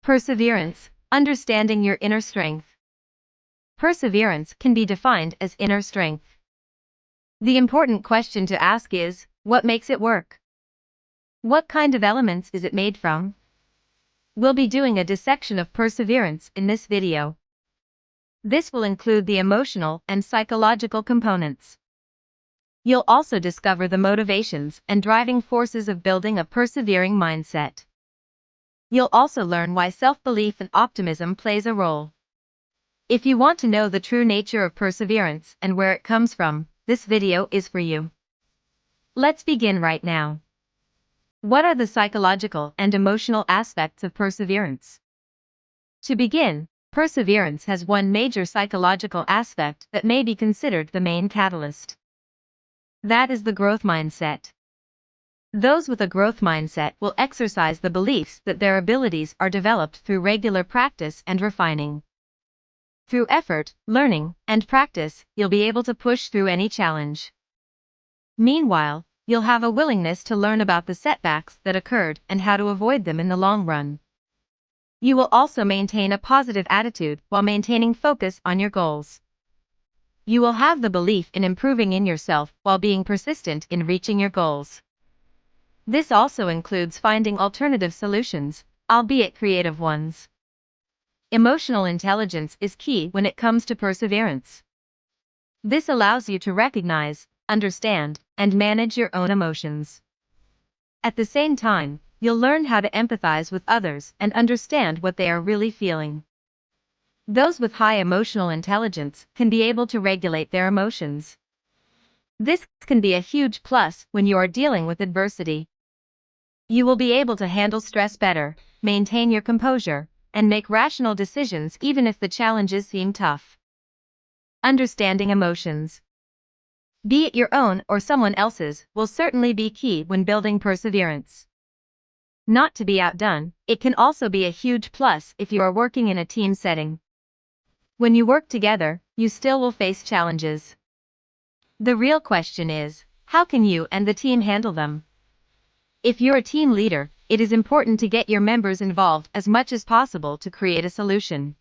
Perseverance, understanding your inner strength. Perseverance can be defined as inner strength. The important question to ask is, what makes it work? What kind of elements is it made from? We'll be doing a dissection of perseverance in this video. This will include the emotional and psychological components. You'll also discover the motivations and driving forces of building a persevering mindset. You'll also learn why self-belief and optimism plays a role. If you want to know the true nature of perseverance and where it comes from, this video is for you. Let's begin right now. What are the psychological and emotional aspects of perseverance? To begin, perseverance has one major psychological aspect that may be considered the main catalyst. That is the growth mindset. Those with a growth mindset will exercise the beliefs that their abilities are developed through regular practice and refining. Through effort, learning, and practice, you'll be able to push through any challenge. Meanwhile, you'll have a willingness to learn about the setbacks that occurred and how to avoid them in the long run. You will also maintain a positive attitude while maintaining focus on your goals. You will have the belief in improving in yourself while being persistent in reaching your goals. This also includes finding alternative solutions, albeit creative ones. Emotional intelligence is key when it comes to perseverance. This allows you to recognize, understand, and manage your own emotions. At the same time, you'll learn how to empathize with others and understand what they are really feeling. Those with high emotional intelligence can be able to regulate their emotions. This can be a huge plus when you are dealing with adversity. You will be able to handle stress better, maintain your composure, and make rational decisions even if the challenges seem tough. Understanding emotions, be it your own or someone else's, will certainly be key when building perseverance. Not to be outdone, it can also be a huge plus if you are working in a team setting. When you work together, you still will face challenges. The real question is, how can you and the team handle them? If you're a team leader, it is important to get your members involved as much as possible to create a solution.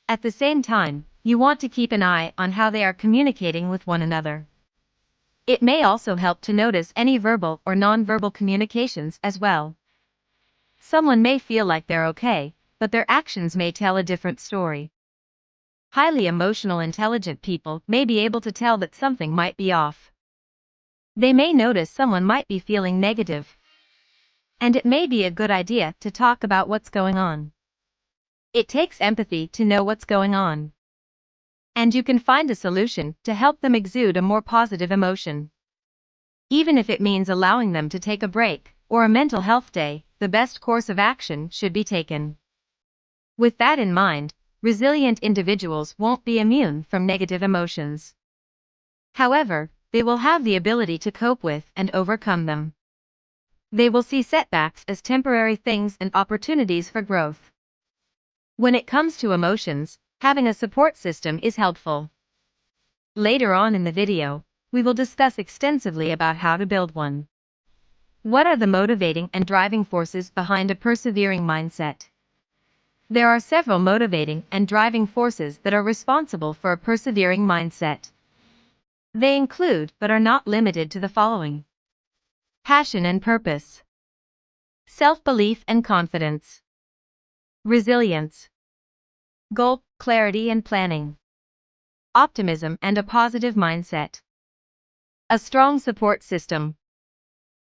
At the same time, you want to keep an eye on how they are communicating with one another. It may also help to notice any verbal or nonverbal communications as well. Someone may feel like they're okay, but their actions may tell a different story. Highly emotional intelligent people may be able to tell that something might be off. They may notice someone might be feeling negative. And it may be a good idea to talk about what's going on. It takes empathy to know what's going on. And you can find a solution to help them exude a more positive emotion. Even if it means allowing them to take a break or a mental health day, the best course of action should be taken. With that in mind, resilient individuals won't be immune from negative emotions. However, they will have the ability to cope with and overcome them. They will see setbacks as temporary things and opportunities for growth. When it comes to emotions, having a support system is helpful. Later on in the video, we will discuss extensively about how to build one. What are the motivating and driving forces behind a persevering mindset? There are several motivating and driving forces that are responsible for a persevering mindset. They include, but are not limited to, the following: passion and purpose, self-belief and confidence, resilience, goal clarity and planning, optimism and a positive mindset, a strong support system,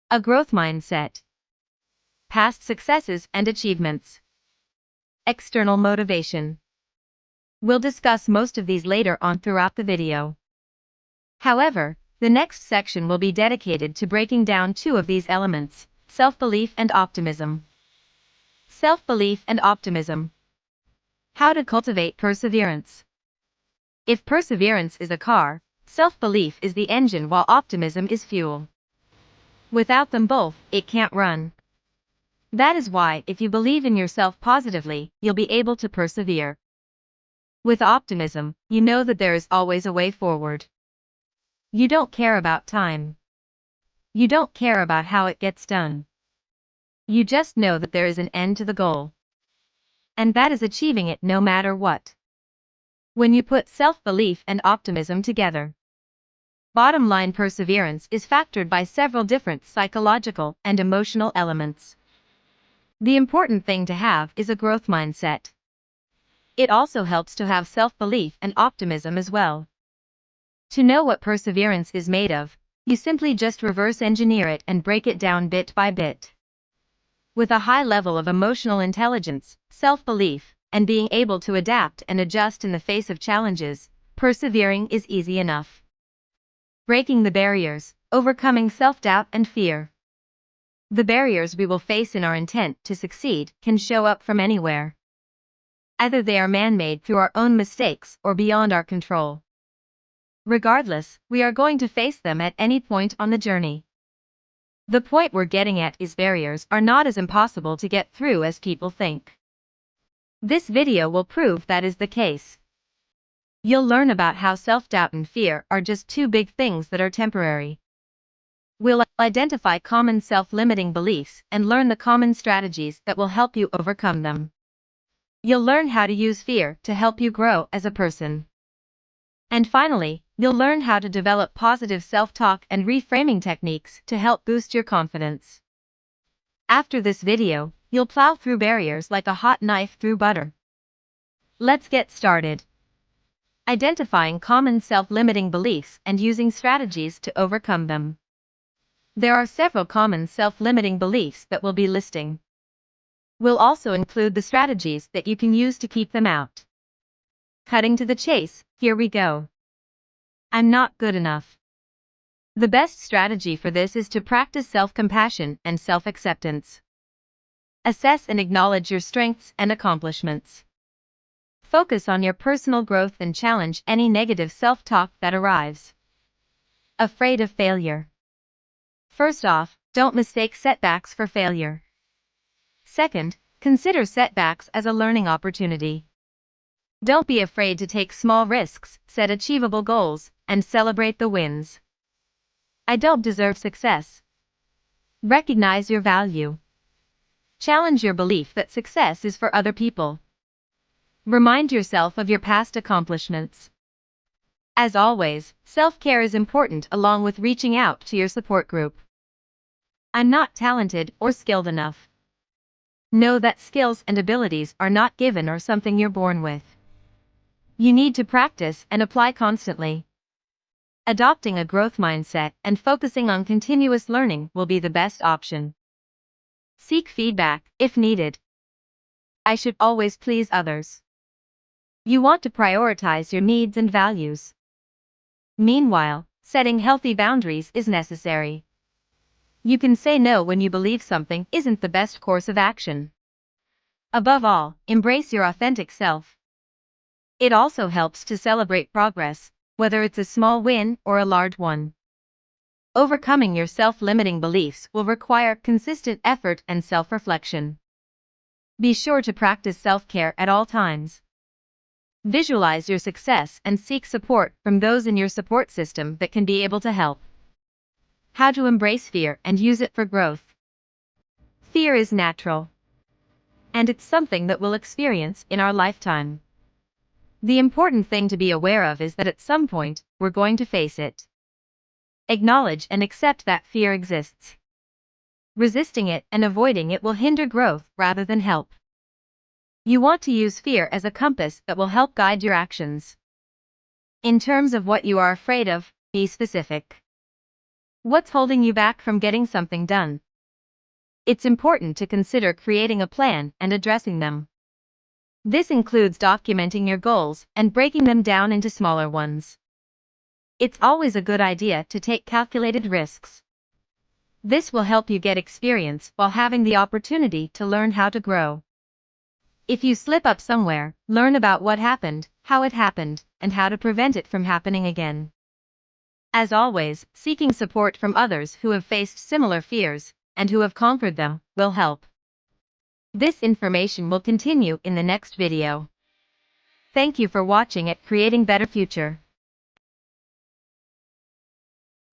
a growth mindset, past successes and achievements, external motivation. We'll discuss most of these later on throughout the video. However, the next section will be dedicated to breaking down two of these elements, self-belief and optimism. Self-belief and optimism. How to cultivate perseverance. If perseverance is a car, self-belief is the engine while optimism is fuel. Without them both, it can't run. That is why, if you believe in yourself positively, you'll be able to persevere. With optimism, you know that there is always a way forward. You don't care about time. You don't care about how it gets done. You just know that there is an end to the goal. and that is achieving it no matter what. When you put self-belief and optimism together, bottom line perseverance is factored by several different psychological and emotional elements. The important thing to have is a growth mindset. It also helps to have self-belief and optimism as well. To know what perseverance is made of, you simply just reverse engineer it and break it down bit by bit. With a high level of emotional intelligence, self-belief, and being able to adapt and adjust in the face of challenges, persevering is easy enough. Breaking the barriers, overcoming self-doubt and fear. The barriers we will face in our intent to succeed can show up from anywhere. Either they are man-made through our own mistakes or beyond our control. Regardless, we are going to face them at any point on the journey. The point we're getting at is barriers are not as impossible to get through as people think. This video will prove that is the case. You'll learn about how self-doubt and fear are just two big things that are temporary. We'll identify common self-limiting beliefs and learn the common strategies that will help you overcome them. You'll learn how to use fear to help you grow as a person. And finally, you'll learn how to develop positive self-talk and reframing techniques to help boost your confidence. After this video, you'll plow through barriers like a hot knife through butter. Let's get started. Identifying common self-limiting beliefs and using strategies to overcome them. There are several common self-limiting beliefs that we'll be listing. We'll also include the strategies that you can use to keep them out. Cutting to the chase, here we go. I'm not good enough. The best strategy for this is to practice self-compassion and self-acceptance. Assess and acknowledge your strengths and accomplishments. Focus on your personal growth and challenge any negative self-talk that arrives. Afraid of failure. First off, don't mistake setbacks for failure. Second, consider setbacks as a learning opportunity. Don't be afraid to take small risks, set achievable goals, and celebrate the wins. I don't deserve success. Recognize your value. Challenge your belief that success is for other people. Remind yourself of your past accomplishments. As always, self-care is important along with reaching out to your support group. I'm not talented or skilled enough. Know that skills and abilities are not given or something you're born with. You need to practice and apply constantly. Adopting a growth mindset and focusing on continuous learning will be the best option. Seek feedback, if needed. I should always please others. You want to prioritize your needs and values. Meanwhile, setting healthy boundaries is necessary. You can say no when you believe something isn't the best course of action. Above all, embrace your authentic self. It also helps to celebrate progress, whether it's a small win or a large one. Overcoming your self-limiting beliefs will require consistent effort and self-reflection. Be sure to practice self-care at all times. Visualize your success and seek support from those in your support system that can be able to help. How to embrace fear and use it for growth. Fear is natural. And it's something that we'll experience in our lifetime. The important thing to be aware of is that at some point, we're going to face it. Acknowledge and accept that fear exists. Resisting it and avoiding it will hinder growth rather than help. You want to use fear as a compass that will help guide your actions. In terms of what you are afraid of, be specific. What's holding you back from getting something done? It's important to consider creating a plan and addressing them. This includes documenting your goals and breaking them down into smaller ones. It's always a good idea to take calculated risks. This will help you get experience while having the opportunity to learn how to grow. If you slip up somewhere, learn about what happened, how it happened, and how to prevent it from happening again. As always, seeking support from others who have faced similar fears and who have conquered them will help. This information will continue in the next video. Thank you for watching at Creating Better Future.